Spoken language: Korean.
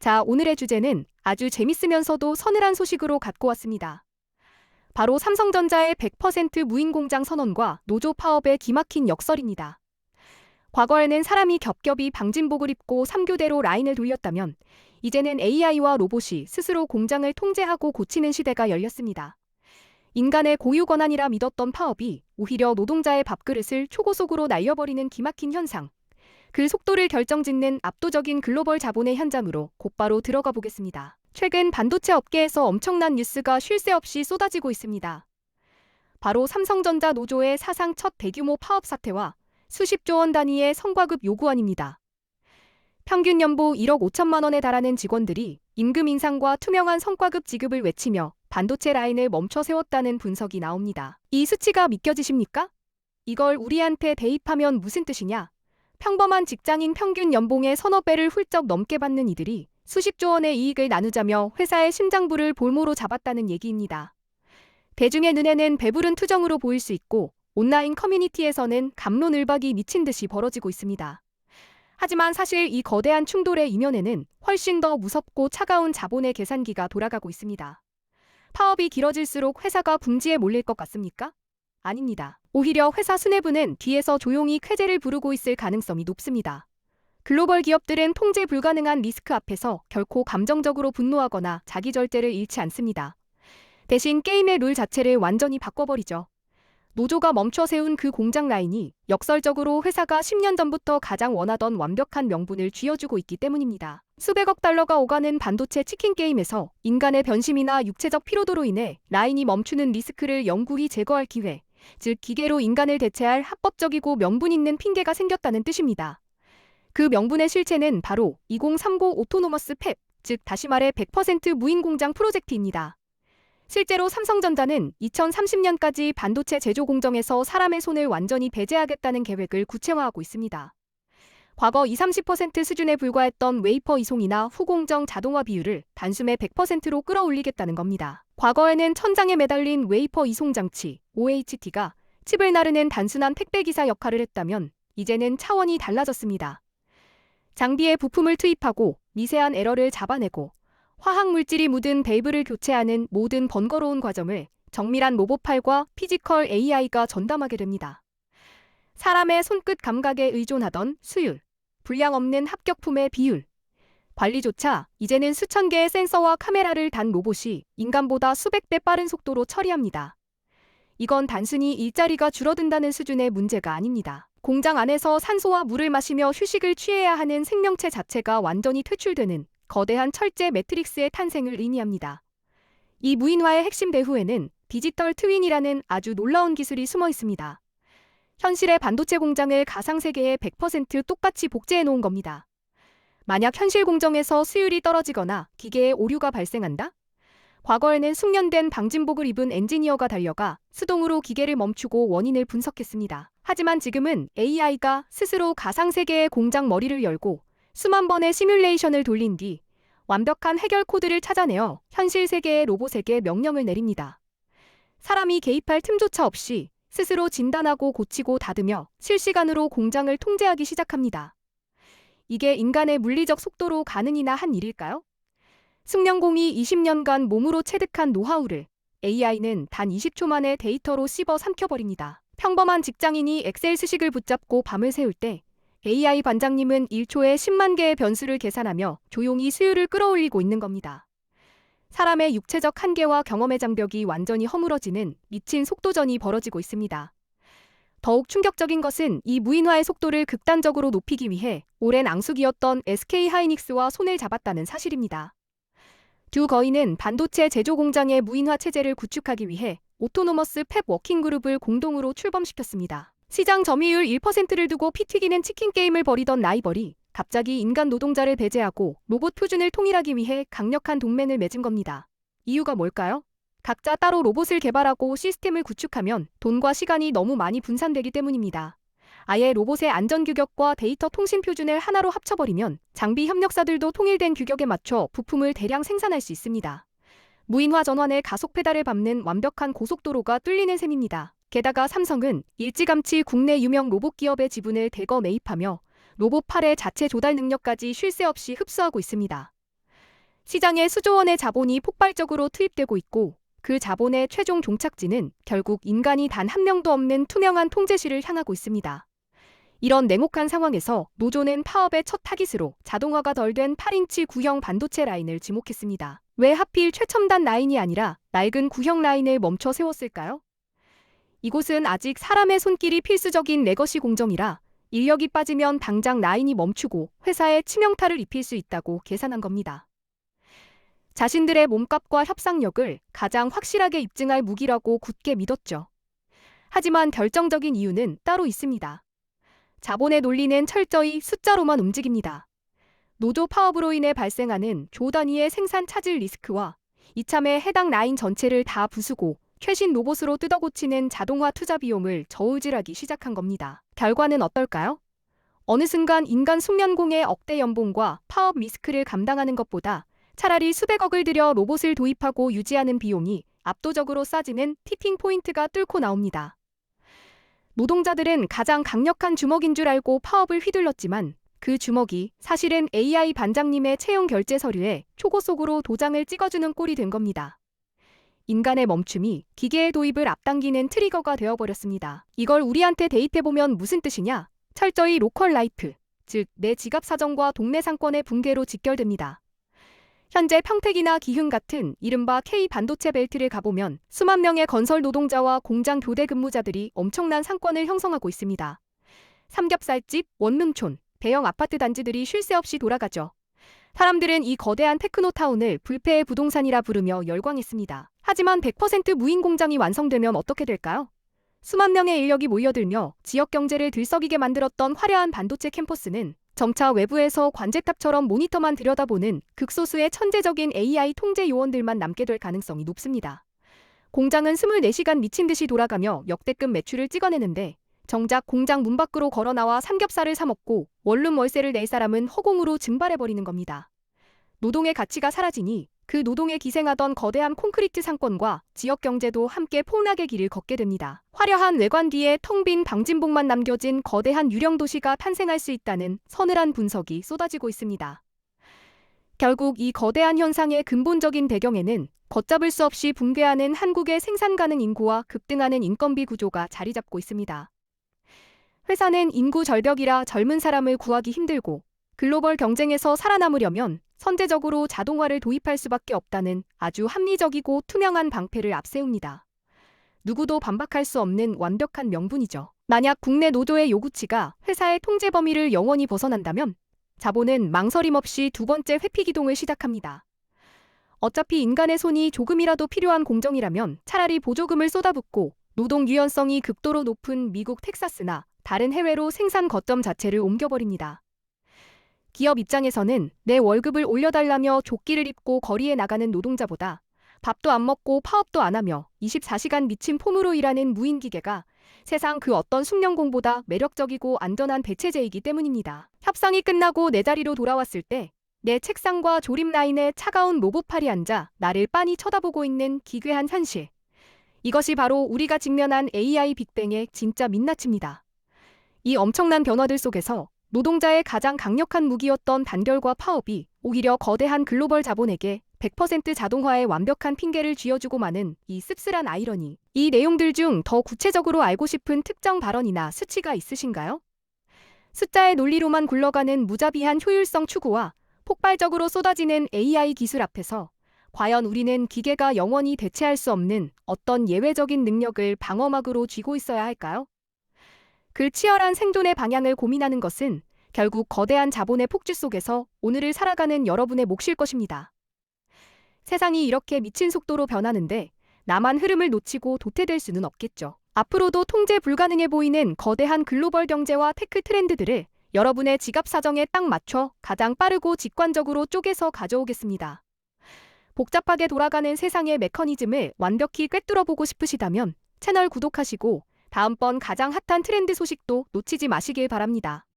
자, 오늘의 주제는 아주 재밌으면서도 서늘한 소식으로 갖고 왔습니다. 바로 삼성전자의 100% 무인 공장 선언과 노조 파업의 기막힌 역설입니다. 과거에는 사람이 겹겹이 방진복을 입고 3교대로 라인을 돌렸다면 이제는 AI와 로봇이 스스로 공장을 통제하고 고치는 시대가 열렸습니다. 인간의 고유 권한이라 믿었던 파업이 오히려 노동자의 밥그릇을 초고속으로 날려버리는 기막힌 현상. 그 속도를 결정짓는 압도적인 글로벌 자본의 현장으로 곧바로 들어가 보겠습니다. 최근 반도체 업계에서 엄청난 뉴스가 쉴 새 없이 쏟아지고 있습니다. 바로 삼성전자 노조의 사상 첫 대규모 파업 사태와 수십조 원 단위의 성과급 요구안입니다. 평균 연봉 1억 5천만 원에 달하는 직원들이 임금 인상과 투명한 성과급 지급을 외치며 반도체 라인을 멈춰 세웠다는 분석이 나옵니다. 이 수치가 믿겨지십니까? 이걸 우리한테 대입하면 무슨 뜻이냐? 평범한 직장인 평균 연봉의 서너 배를 훌쩍 넘게 받는 이들이 수십조 원의 이익을 나누자며 회사의 심장부를 볼모로 잡았다는 얘기입니다. 대중의 눈에는 배부른 투정으로 보일 수 있고 온라인 커뮤니티에서는 갑론을박이 미친 듯이 벌어지고 있습니다. 하지만 사실 이 거대한 충돌의 이면에는 훨씬 더 무섭고 차가운 자본의 계산기가 돌아가고 있습니다. 파업이 길어질수록 회사가 궁지에 몰릴 것 같습니까? 아닙니다. 오히려 회사 수뇌부는 뒤에서 조용히 쾌재를 부르고 있을 가능성이 높습니다. 글로벌 기업들은 통제 불가능한 리스크 앞에서 결코 감정적으로 분노하거나 자기 절제를 잃지 않습니다. 대신 게임의 룰 자체를 완전히 바꿔버리죠. 노조가 멈춰 세운 그 공장 라인이 역설적으로 회사가 10년 전부터 가장 원하던 완벽한 명분을 쥐어주고 있기 때문입니다. 수백억 달러가 오가는 반도체 치킨 게임에서 인간의 변심이나 육체적 피로도로 인해 라인이 멈추는 리스크를 영구히 제거할 기회, 즉 기계로 인간을 대체할 합법적이고 명분 있는 핑계가 생겼다는 뜻입니다. 그 명분의 실체는 바로 2030 오토노머스 팹, 즉 다시 말해 100% 무인 공장 프로젝트입니다. 실제로 삼성전자는 2030년까지 반도체 제조 공정에서 사람의 손을 완전히 배제하겠다는 계획을 구체화하고 있습니다. 과거 20-30% 수준에 불과했던 웨이퍼 이송이나 후공정 자동화 비율을 단숨에 100%로 끌어올리겠다는 겁니다. 과거에는 천장에 매달린 웨이퍼 이송 장치, OHT가 칩을 나르는 단순한 택배기사 역할을 했다면 이제는 차원이 달라졌습니다. 장비에 부품을 투입하고 미세한 에러를 잡아내고 화학물질이 묻은 밸브를 교체하는 모든 번거로운 과정을 정밀한 로봇팔과 피지컬 AI가 전담하게 됩니다. 사람의 손끝 감각에 의존하던 수율, 불량 없는 합격품의 비율, 관리조차 이제는 수천 개의 센서와 카메라를 단 로봇이 인간보다 수백 배 빠른 속도로 처리합니다. 이건 단순히 일자리가 줄어든다는 수준의 문제가 아닙니다. 공장 안에서 산소와 물을 마시며 휴식을 취해야 하는 생명체 자체가 완전히 퇴출되는 거대한 철제 매트릭스의 탄생을 의미합니다. 이 무인화의 핵심 배후에는 디지털 트윈이라는 아주 놀라운 기술이 숨어 있습니다. 현실의 반도체 공장을 가상세계에 100% 똑같이 복제해 놓은 겁니다. 만약 현실 공정에서 수율이 떨어지거나 기계에 오류가 발생한다? 과거에는 숙련된 방진복을 입은 엔지니어가 달려가 수동으로 기계를 멈추고 원인을 분석했습니다. 하지만 지금은 AI가 스스로 가상세계의 공장 머리를 열고 수만 번의 시뮬레이션을 돌린 뒤 완벽한 해결 코드를 찾아내어 현실 세계의 로봇에게 명령을 내립니다. 사람이 개입할 틈조차 없이 스스로 진단하고 고치고 다듬며 실시간으로 공장을 통제하기 시작합니다. 이게 인간의 물리적 속도로 가능이나 한 일일까요? 숙련공이 20년간 몸으로 체득한 노하우를 AI는 단 20초 만에 데이터로 씹어 삼켜버립니다. 평범한 직장인이 엑셀 수식을 붙잡고 밤을 새울 때 AI 반장님은 1초에 10만 개의 변수를 계산하며 조용히 수율을 끌어올리고 있는 겁니다. 사람의 육체적 한계와 경험의 장벽이 완전히 허물어지는 미친 속도전이 벌어지고 있습니다. 더욱 충격적인 것은 이 무인화의 속도를 극단적으로 높이기 위해 오랜 앙숙이었던 SK하이닉스와 손을 잡았다는 사실입니다. 두 거인은 반도체 제조 공장의 무인화 체제를 구축하기 위해 오토노머스 팹 워킹그룹을 공동으로 출범시켰습니다. 시장 점유율 1%를 두고 피 튀기는 치킨 게임을 벌이던 라이벌이 갑자기 인간 노동자를 배제하고 로봇 표준을 통일하기 위해 강력한 동맹을 맺은 겁니다. 이유가 뭘까요? 각자 따로 로봇을 개발하고 시스템을 구축하면 돈과 시간이 너무 많이 분산되기 때문입니다. 아예 로봇의 안전규격과 데이터 통신 표준을 하나로 합쳐버리면 장비 협력사들도 통일된 규격에 맞춰 부품을 대량 생산할 수 있습니다. 무인화 전환의 가속 페달을 밟는 완벽한 고속도로가 뚫리는 셈입니다. 게다가 삼성은 일찌감치 국내 유명 로봇 기업의 지분을 대거 매입하며 로봇 팔의 자체 조달 능력까지 쉴 새 없이 흡수하고 있습니다. 시장에 수조 원의 자본이 폭발적으로 투입되고 있고 그 자본의 최종 종착지는 결국 인간이 단 한 명도 없는 투명한 통제실을 향하고 있습니다. 이런 냉혹한 상황에서 노조는 파업의 첫 타깃으로 자동화가 덜 된 8인치 구형 반도체 라인을 지목했습니다. 왜 하필 최첨단 라인이 아니라 낡은 구형 라인을 멈춰 세웠을까요? 이곳은 아직 사람의 손길이 필수적인 레거시 공정이라 인력이 빠지면 당장 라인이 멈추고 회사에 치명타를 입힐 수 있다고 계산한 겁니다. 자신들의 몸값과 협상력을 가장 확실하게 입증할 무기라고 굳게 믿었죠. 하지만 결정적인 이유는 따로 있습니다. 자본의 논리는 철저히 숫자로만 움직입니다. 노조 파업으로 인해 발생하는 조 단위의 생산 차질 리스크와 이참에 해당 라인 전체를 다 부수고 최신 로봇으로 뜯어고치는 자동화 투자 비용을 저울질하기 시작한 겁니다. 결과는 어떨까요? 어느 순간 인간 숙련공의 억대 연봉과 파업 리스크를 감당하는 것보다 차라리 수백억을 들여 로봇을 도입하고 유지하는 비용이 압도적으로 싸지는 티핑 포인트가 뚫고 나옵니다. 노동자들은 가장 강력한 주먹인 줄 알고 파업을 휘둘렀지만 그 주먹이 사실은 AI 반장님의 채용 결제 서류에 초고 속으로 도장을 찍어주는 꼴이 된 겁니다. 인간의 멈춤이 기계의 도입을 앞당기는 트리거가 되어버렸습니다. 이걸 우리한테 대입해보면 무슨 뜻이냐? 철저히 로컬 라이프, 즉 내 지갑 사정과 동네 상권의 붕괴로 직결됩니다. 현재 평택이나 기흥 같은 이른바 K 반도체 벨트를 가보면 수만 명의 건설 노동자와 공장 교대 근무자들이 엄청난 상권을 형성하고 있습니다. 삼겹살집, 원룸촌, 대형 아파트 단지들이 쉴 새 없이 돌아가죠. 사람들은 이 거대한 테크노타운을 불패의 부동산이라 부르며 열광했습니다. 하지만 100% 무인 공장이 완성되면 어떻게 될까요? 수만 명의 인력이 모여들며 지역 경제를 들썩이게 만들었던 화려한 반도체 캠퍼스는 점차 외부에서 관제탑처럼 모니터만 들여다보는 극소수의 천재적인 AI 통제 요원들만 남게 될 가능성이 높습니다. 공장은 24시간 미친 듯이 돌아가며 역대급 매출을 찍어내는데 정작 공장 문 밖으로 걸어나와 삼겹살을 사 먹고 원룸 월세를 낼 사람은 허공으로 증발해버리는 겁니다. 노동의 가치가 사라지니 그 노동에 기생하던 거대한 콘크리트 상권과 지역 경제도 함께 폭락의 길을 걷게 됩니다. 화려한 외관 뒤에 텅 빈 방진봉만 남겨진 거대한 유령 도시가 탄생할 수 있다는 서늘한 분석이 쏟아지고 있습니다. 결국 이 거대한 현상의 근본적인 배경에는 걷잡을 수 없이 붕괴하는 한국의 생산 가능 인구와 급등하는 인건비 구조가 자리 잡고 있습니다. 회사는 인구 절벽이라 젊은 사람을 구하기 힘들고 글로벌 경쟁에서 살아남으려면 선제적으로 자동화를 도입할 수밖에 없다는 아주 합리적이고 투명한 방패를 앞세웁니다. 누구도 반박할 수 없는 완벽한 명분이죠. 만약 국내 노조의 요구치가 회사의 통제 범위를 영원히 벗어난다면 자본은 망설임 없이 두 번째 회피 기동을 시작합니다. 어차피 인간의 손이 조금이라도 필요한 공정이라면 차라리 보조금을 쏟아붓고 노동 유연성이 극도로 높은 미국 텍사스나 다른 해외로 생산 거점 자체를 옮겨버립니다. 기업 입장에서는 내 월급을 올려달라며 조끼를 입고 거리에 나가는 노동자보다 밥도 안 먹고 파업도 안 하며 24시간 미친 폼으로 일하는 무인기계가 세상 그 어떤 숙련공보다 매력적이고 안전한 대체제이기 때문입니다. 협상이 끝나고 내 자리로 돌아왔을 때 내 책상과 조립 라인에 차가운 로봇팔이 앉아 나를 빤히 쳐다보고 있는 기괴한 현실. 이것이 바로 우리가 직면한 AI 빅뱅의 진짜 민낯입니다. 이 엄청난 변화들 속에서 노동자의 가장 강력한 무기였던 단결과 파업이 오히려 거대한 글로벌 자본에게 100% 자동화의 완벽한 핑계를 쥐어주고 마는 이 씁쓸한 아이러니. 이 내용들 중 더 구체적으로 알고 싶은 특정 발언이나 수치가 있으신가요? 숫자의 논리로만 굴러가는 무자비한 효율성 추구와 폭발적으로 쏟아지는 AI 기술 앞에서 과연 우리는 기계가 영원히 대체할 수 없는 어떤 예외적인 능력을 방어막으로 쥐고 있어야 할까요? 그 치열한 생존의 방향을 고민하는 것은 결국 거대한 자본의 폭주 속에서 오늘을 살아가는 여러분의 몫일 것입니다. 세상이 이렇게 미친 속도로 변하는데 나만 흐름을 놓치고 도태될 수는 없겠죠. 앞으로도 통제 불가능해 보이는 거대한 글로벌 경제와 테크 트렌드들을 여러분의 지갑 사정에 딱 맞춰 가장 빠르고 직관적으로 쪼개서 가져오겠습니다. 복잡하게 돌아가는 세상의 메커니즘을 완벽히 꿰뚫어보고 싶으시다면 채널 구독하시고 다음번 가장 핫한 트렌드 소식도 놓치지 마시길 바랍니다.